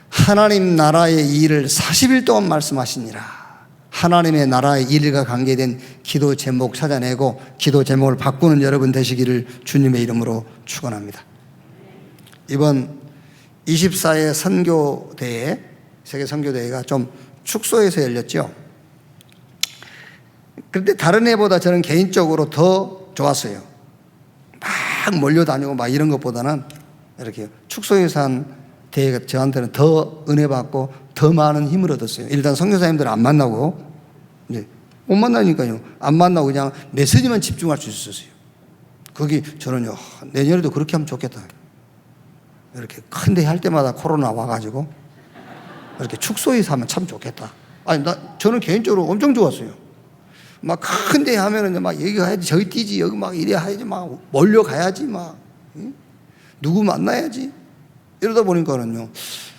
하나님 나라의 일을 40일 동안 말씀하시니라. 하나님의 나라의 일과 관계된 기도 제목 찾아내고 기도 제목을 바꾸는 여러분 되시기를 주님의 이름으로 축원합니다. 이번 24회 선교대회, 세계 선교대회가 좀 축소해서 열렸죠. 그런데 다른 해보다 저는 개인적으로 더 좋았어요. 막 몰려다니고 막 이런 것보다는 이렇게 축소해서 한 대회가 저한테는 더 은혜 받고 더 많은 힘을 얻었어요. 일단 선교사님들 안 만나고, 이제 못 만나니까요. 안 만나고 그냥 메시지만 집중할 수 있었어요. 거기 저는요, 내년에도 그렇게 하면 좋겠다. 이렇게 큰 대회 할 때마다 코로나 와가지고 이렇게 축소해서 하면 참 좋겠다. 아니, 저는 개인적으로 엄청 좋았어요. 막 큰 대회 하면은 막 여기 가야지, 저기 뛰지, 여기 막 이래 해야지, 막 몰려가야지, 막 누구 만나야지. 이러다 보니까는요,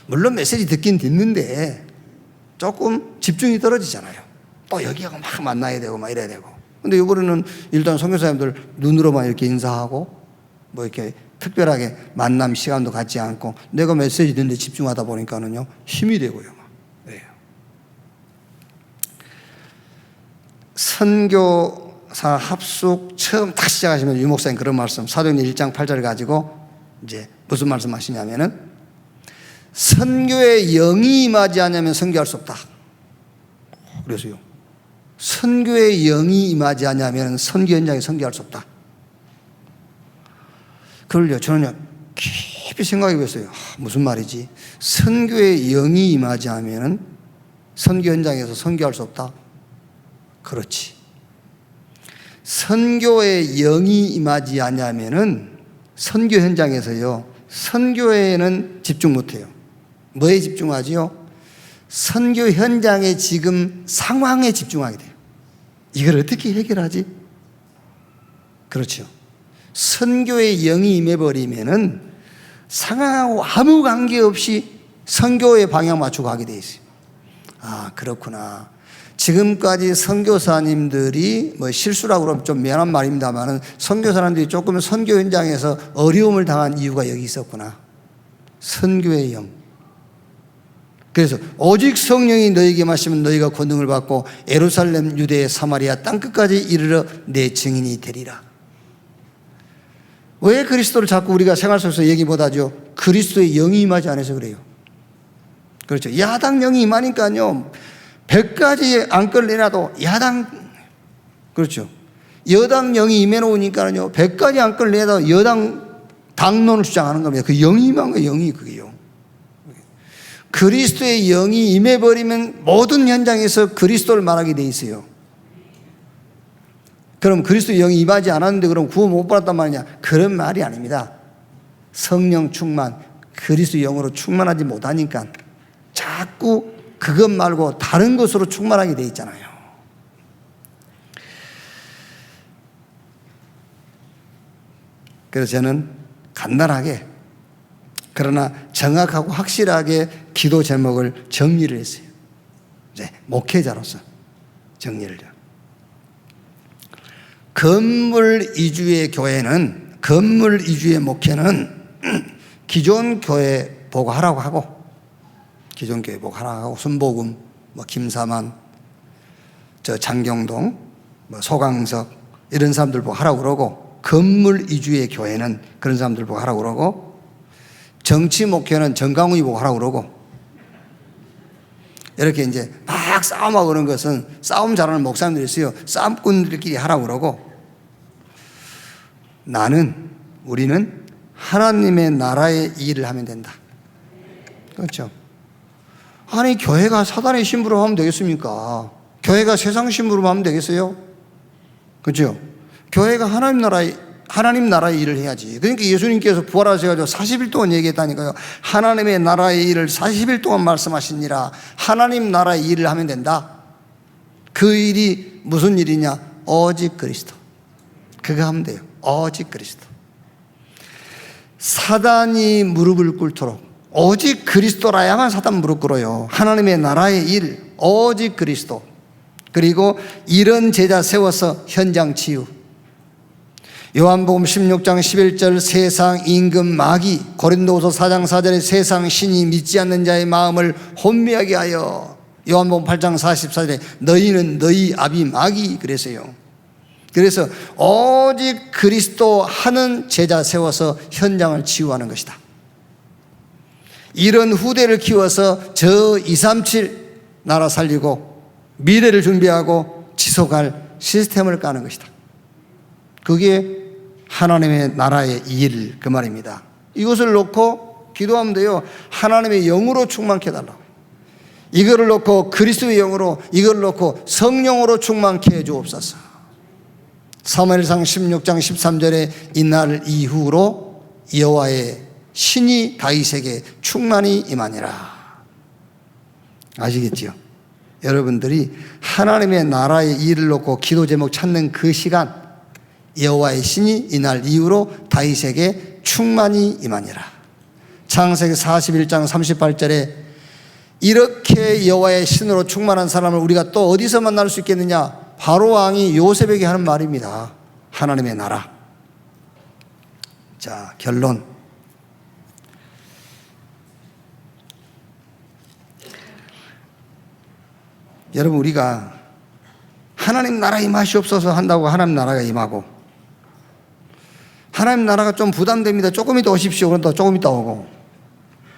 물론 메시지 듣긴 듣는데 조금 집중이 떨어지잖아요. 또 여기하고 막 만나야 되고 막 이래야 되고. 근데 이번에는 일단 선교사님들 눈으로만 이렇게 인사하고 뭐 이렇게 특별하게 만남 시간도 갖지 않고 내가 메시지 듣는데 집중하다 보니까는요, 힘이 되고요. 네. 선교사 합숙 처음 딱 시작하시면 유 목사님 그런 말씀, 사도행전 1장 8절을 가지고 이제 무슨 말씀 하시냐면은 선교에 영이 임하지 않으면 선교할 수 없다. 그래서요, 선교에 영이 임하지 않으면 선교 현장에 선교할 수 없다. 그걸요, 저는요, 깊이 생각해 봤어요. 무슨 말이지? 선교에 영이 임하지 않으면 선교 현장에서 선교할 수 없다? 그렇지. 선교에 영이 임하지 않으면 선교 현장에서요, 선교에는 집중 못해요. 뭐에 집중하지요? 선교 현장의 지금 상황에 집중하게 돼요. 이걸 어떻게 해결하지? 그렇죠. 선교에 영이 임해버리면은 상황하고 아무 관계없이 선교의 방향 맞추고 하게 돼 있어요. 아, 그렇구나. 지금까지 선교사님들이 뭐 실수라고 그러면 좀 미안한 말입니다만은 선교사님들이 조금 선교 현장에서 어려움을 당한 이유가 여기 있었구나. 선교의 영. 그래서 오직 성령이 너희에게 마시면 너희가 권능을 받고 예루살렘, 유대, 사마리아 땅끝까지 이르러 내 증인이 되리라. 왜 그리스도를 자꾸 우리가 생활 속에서 얘기 못하죠? 그리스도의 영이 임하지 않아서 그래요. 그렇죠. 야당 영이 임하니까요, 100가지 안건을 내놔도 야당, 그렇죠. 여당 영이 임해놓으니까요, 100가지 안건을 내놔도 여당 당론을 주장하는 겁니다. 그 영이 임한 거예요, 영이. 그게요. 그리스도의 영이 임해버리면 모든 현장에서 그리스도를 말하게 돼 있어요. 그럼 그리스도의 영이 임하지 않았는데 그럼 구원 못 받았단 말이냐? 그런 말이 아닙니다. 성령 충만, 그리스도의 영으로 충만하지 못하니까 자꾸 그것 말고 다른 것으로 충만하게 돼 있잖아요. 그래서 저는 간단하게, 그러나 정확하고 확실하게 기도 제목을 정리를 했어요. 이제 목회자로서 정리를. 건물 이주의 교회는, 건물 이주의 목회는 기존 교회 보고 하라고 하고, 기존 교회 보고 하라고 하고, 순복음, 뭐 김사만, 저 장경동, 뭐 소강석 이런 사람들 보고 하라고 그러고, 건물 이주의 교회는 그런 사람들 보고 하라고 그러고, 정치 목회는 정강훈이 보고 하라고 그러고, 이렇게 이제 막 싸움하고 그런 것은 싸움 잘하는 목사님들이 있어요. 싸움꾼들끼리 하라고 그러고, 우리는 하나님의 나라의 일을 하면 된다. 그렇죠. 아니, 교회가 사단의 신부로 하면 되겠습니까? 교회가 세상 신부로 하면 되겠어요? 그렇죠. 교회가 하나님 나라의 하나님 나라의 일을 해야지. 그러니까 예수님께서 부활하셔가지고 40일 동안 얘기했다니까요. 하나님의 나라의 일을 40일 동안 말씀하시니라. 하나님 나라의 일을 하면 된다. 그 일이 무슨 일이냐? 오직 그리스도. 그거 하면 돼요. 오직 그리스도. 사단이 무릎을 꿇도록 오직 그리스도라야만 사단 무릎 꿇어요. 하나님의 나라의 일, 오직 그리스도. 그리고 이런 제자 세워서 현장 치유. 요한복음 16장 11절 세상 임금 마귀, 고린도후서 4장 4절에 세상 신이 믿지 않는 자의 마음을 혼미하게 하여, 요한복음 8장 44절에 너희는 너희 아비 마귀 그랬어요. 그래서 오직 그리스도 하는 제자 세워서 현장을 치유하는 것이다. 이런 후대를 키워서 저 237 나라 살리고 미래를 준비하고 지속할 시스템을 까는 것이다. 그게 하나님의 나라의 일, 그 말입니다. 이것을 놓고 기도하면 돼요. 하나님의 영으로 충만케 해달라고. 이거를 놓고 그리스도의 영으로, 이걸 놓고 성령으로 충만케 해주옵소서. 사무엘상 16장 13절에 이날 이후로 여호와의 신이 다윗에게 충만히 임하니라. 아시겠지요? 여러분들이 하나님의 나라의 일을 놓고 기도 제목 찾는 그 시간, 여호와의 신이 이날 이후로 다윗에게 충만히 임하니라. 창세기 41장 38절에 이렇게 여호와의 신으로 충만한 사람을 우리가 또 어디서 만날 수 있겠느냐? 바로 왕이 요셉에게 하는 말입니다. 하나님의 나라. 자, 결론. 여러분, 우리가 하나님 나라 임하시옵소서 한다고 하나님 나라가 임하고, 하나님 나라가 좀 부담됩니다. 조금 이따 오십시오. 그럼 또 조금 이따 오고.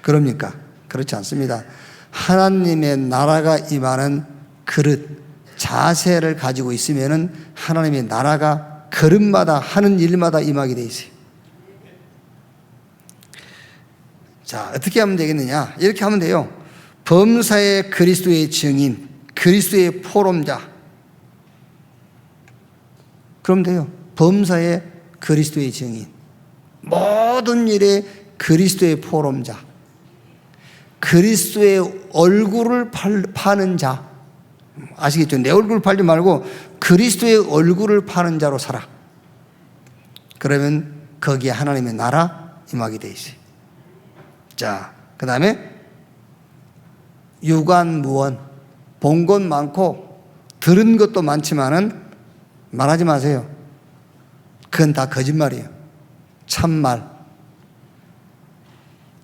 그럽니까? 그렇지 않습니다. 하나님의 나라가 임하는 그릇, 자세를 가지고 있으면은 하나님의 나라가 걸음마다 하는 일마다 임하게 돼 있어요. 자, 어떻게 하면 되겠느냐? 이렇게 하면 돼요. 범사의 그리스도의 증인, 그리스도의 포럼자. 그럼 돼요. 범사의 그리스도의 증인, 모든 일에 그리스도의 포럼자, 그리스도의 얼굴을 파는 자. 아시겠죠? 내 얼굴을 팔지 말고 그리스도의 얼굴을 파는 자로 살아. 그러면 거기에 하나님의 나라 임하게 돼 있어요. 자, 그 다음에 유관무원, 본 것 많고 들은 것도 많지만은 말하지 마세요. 그건 다 거짓말이에요. 참말.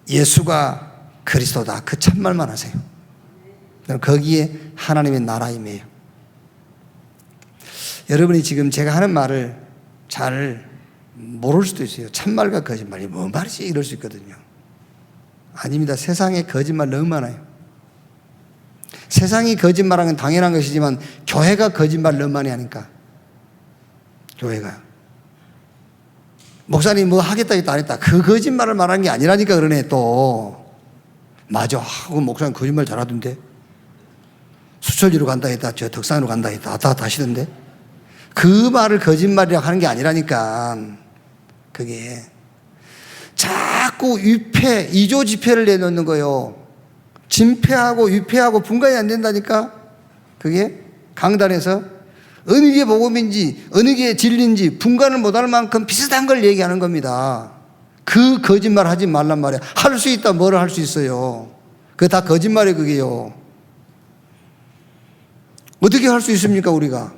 예수가 그리스도다. 그 참말만 하세요. 거기에 하나님의 나라임이에요. 여러분이 지금 제가 하는 말을 잘 모를 수도 있어요. 참말과 거짓말이 뭔 말이지? 이럴 수 있거든요. 아닙니다. 세상에 거짓말 너무 많아요. 세상이 거짓말하는 건 당연한 것이지만 교회가 거짓말 너무 많이 하니까. 교회가 목사님 뭐 하겠다 했다 안 했다, 그 거짓말을 말하는 게 아니라니까. 그러네. 또 맞아 하고 목사님 거짓말 잘하던데, 수철리로 간다 했다, 저 덕산으로 간다 했다, 다 하시던데. 그 말을 거짓말이라고 하는 게 아니라니까. 그게 자꾸 위패, 이조 지폐를 내놓는 거예요. 진폐하고 위패하고 분간이 안 된다니까. 그게 강단에서 어느 게 복음인지 어느 게 진리인지 분간을 못할 만큼 비슷한 걸 얘기하는 겁니다. 그 거짓말 하지 말란 말이야. 할 수 있다 뭐를 할 수 있어요. 그게 다 거짓말이에요. 그게요. 어떻게 할 수 있습니까 우리가?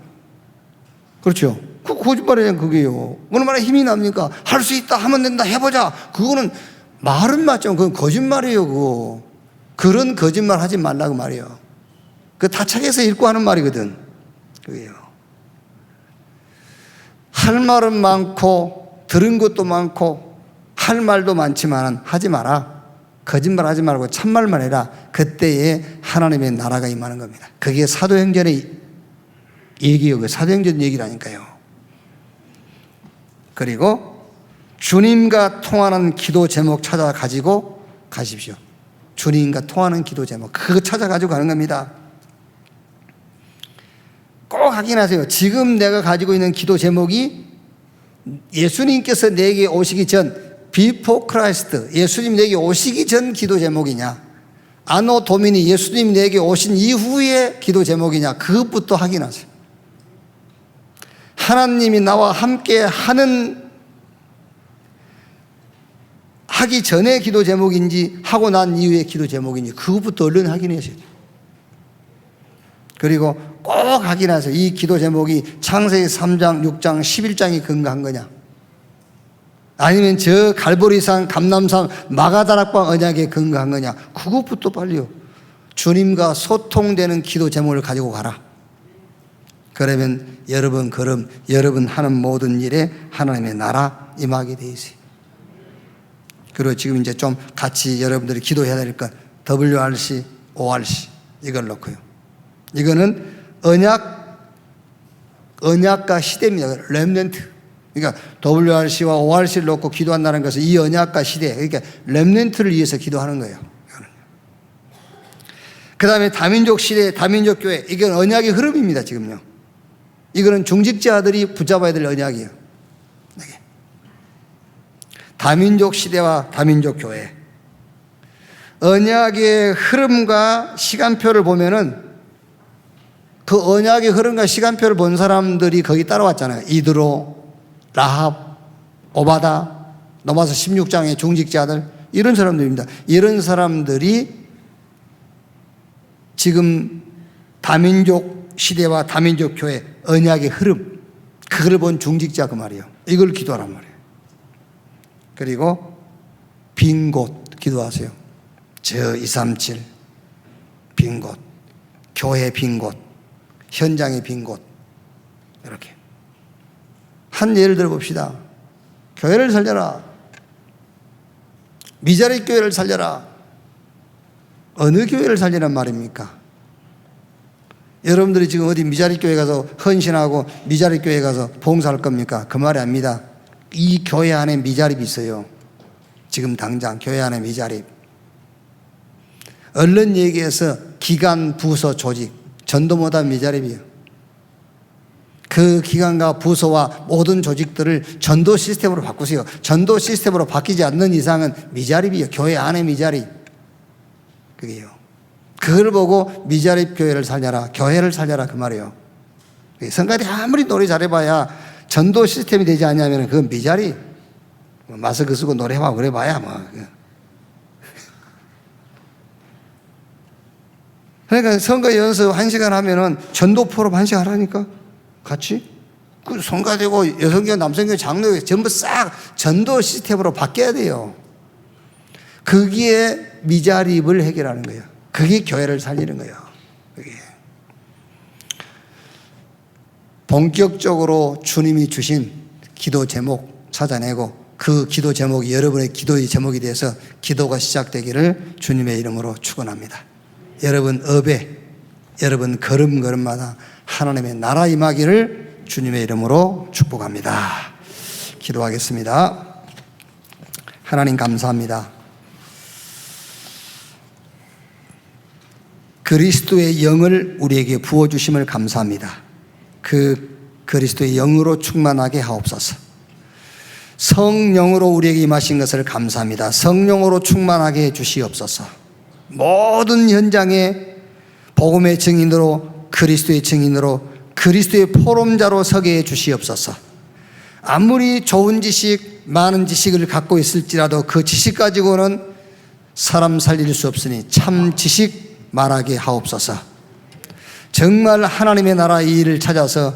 그렇죠. 그 거짓말이냐 그게요. 얼마나 힘이 납니까? 할 수 있다 하면 된다 해보자. 그거는 말은 맞죠. 그건 거짓말이에요. 그거. 그런 거짓말 하지 말라고 말이에요. 그 다착해서 읽고 하는 말이거든. 그게요. 할 말은 많고 들은 것도 많고 할 말도 많지만 하지 마라. 거짓말 하지 말고 참말만 해라. 그때에 하나님의 나라가 임하는 겁니다. 그게 사도행전의 얘기예요. 사도행전 얘기라니까요. 그리고 주님과 통하는 기도 제목 찾아 가지고 가십시오. 주님과 통하는 기도 제목 그거 찾아 가지고 가는 겁니다. 꼭 확인하세요. 지금 내가 가지고 있는 기도 제목이 예수님께서 내게 오시기 전, before Christ, 예수님 내게 오시기 전 기도 제목이냐, 아노 도미니, 예수님 내게 오신 이후의 기도 제목이냐, 그것부터 확인하세요. 하나님이 나와 함께 하기 전에 기도 제목인지 하고 난 이후의 기도 제목인지 그것부터 얼른 확인하셔야 돼요. 그리고 꼭 확인하세요. 이 기도 제목이 창세기 3장, 6장, 11장이 근거한 거냐, 아니면 저 갈보리산, 감람산, 마가다락방 언약에 근거한 거냐, 그것부터 빨리요. 주님과 소통되는 기도 제목을 가지고 가라. 그러면 여러분 걸음, 여러분 하는 모든 일에 하나님의 나라 임하게 돼 있어요. 그리고 지금 이제 좀 같이 여러분들이 기도해야 될 건 WRC, ORC 이걸 놓고요. 이거는 언약과 시대입니다. 렘넌트. 그러니까 WRC와 ORC를 놓고 기도한다는 것은 이 언약과 시대, 그러니까 렘넌트를 위해서 기도하는 거예요. 그 다음에 다민족 시대, 다민족 교회, 이건 언약의 흐름입니다. 지금요. 이거는 중직자들이 붙잡아야 될 언약이에요. 다민족 시대와 다민족 교회, 언약의 흐름과 시간표를 보면은 그 언약의 흐름과 시간표를 본 사람들이 거기 따라왔잖아요. 이드로, 라합, 오바다, 넘어서 16장의 중직자들, 이런 사람들입니다. 이런 사람들이 지금 다민족 시대와 다민족 교회 언약의 흐름, 그걸 본 중직자 그 말이에요. 이걸 기도하란 말이에요. 그리고 빈 곳 기도하세요. 저 237 빈 곳, 교회 빈 곳, 현장의 빈 곳, 이렇게 한 예를 들어 봅시다. 교회를 살려라. 미자리 교회를 살려라. 어느 교회를 살리란 말입니까? 여러분들이 지금 어디 미자리 교회 가서 헌신하고 미자리 교회 가서 봉사할 겁니까? 그 말이 아닙니다. 이 교회 안에 미자립이 있어요. 지금 당장 교회 안에 미자립. 얼른 얘기해서 기관, 부서, 조직, 전도 못한 미자립이에요. 그 기관과 부서와 모든 조직들을 전도 시스템으로 바꾸세요. 전도 시스템으로 바뀌지 않는 이상은 미자립이에요. 교회 안에 미자립. 그게요. 그걸 보고 미자립 교회를 살려라, 교회를 살려라 그 말이에요. 성가대 아무리 노래 잘해봐야 전도 시스템이 되지 않냐면 그건 미자리. 마스크 쓰고 노래하고 그래 봐야 뭐. 그러니까 선거 연습 1시간 하면은 전도 포럼 1시간 하라니까 같이. 그 성가되고 여성교, 남성교, 장로교 전부 싹 전도 시스템으로 바뀌어야 돼요. 거기에 미자립을 해결하는 거예요. 그게 교회를 살리는 거예요. 그게. 본격적으로 주님이 주신 기도 제목 찾아내고 그 기도 제목이 여러분의 기도의 제목이 돼서 기도가 시작되기를 주님의 이름으로 축원합니다. 여러분 업에, 여러분 걸음걸음마다 하나님의 나라 임하기를 주님의 이름으로 축복합니다. 기도하겠습니다. 하나님 감사합니다. 그리스도의 영을 우리에게 부어주심을 감사합니다. 그 그리스도의 영으로 충만하게 하옵소서. 성령으로 우리에게 임하신 것을 감사합니다. 성령으로 충만하게 해 주시옵소서. 모든 현장에 복음의 증인으로, 그리스도의 증인으로, 그리스도의 포럼자로 서게 해 주시옵소서. 아무리 좋은 지식, 많은 지식을 갖고 있을지라도 그 지식 가지고는 사람 살릴 수 없으니 참 지식 말하게 하옵소서. 정말 하나님의 나라 이 일을 찾아서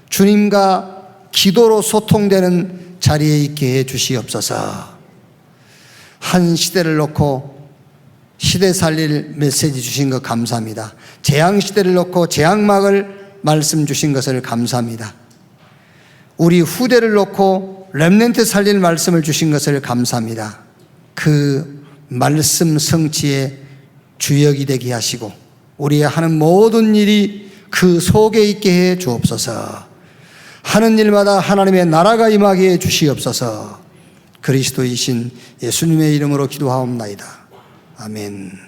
주님과 기도로 소통되는 자리에 있게 해 주시옵소서. 한 시대를 놓고 시대 살릴 메시지 주신 것 감사합니다. 재앙 시대를 놓고 재앙막을 말씀 주신 것을 감사합니다. 우리 후대를 놓고 렘넌트 살릴 말씀을 주신 것을 감사합니다. 그 말씀 성취의 주역이 되게 하시고 우리의 하는 모든 일이 그 속에 있게 해 주옵소서. 하는 일마다 하나님의 나라가 임하게 해 주시옵소서. 그리스도이신 예수님의 이름으로 기도하옵나이다. 아멘.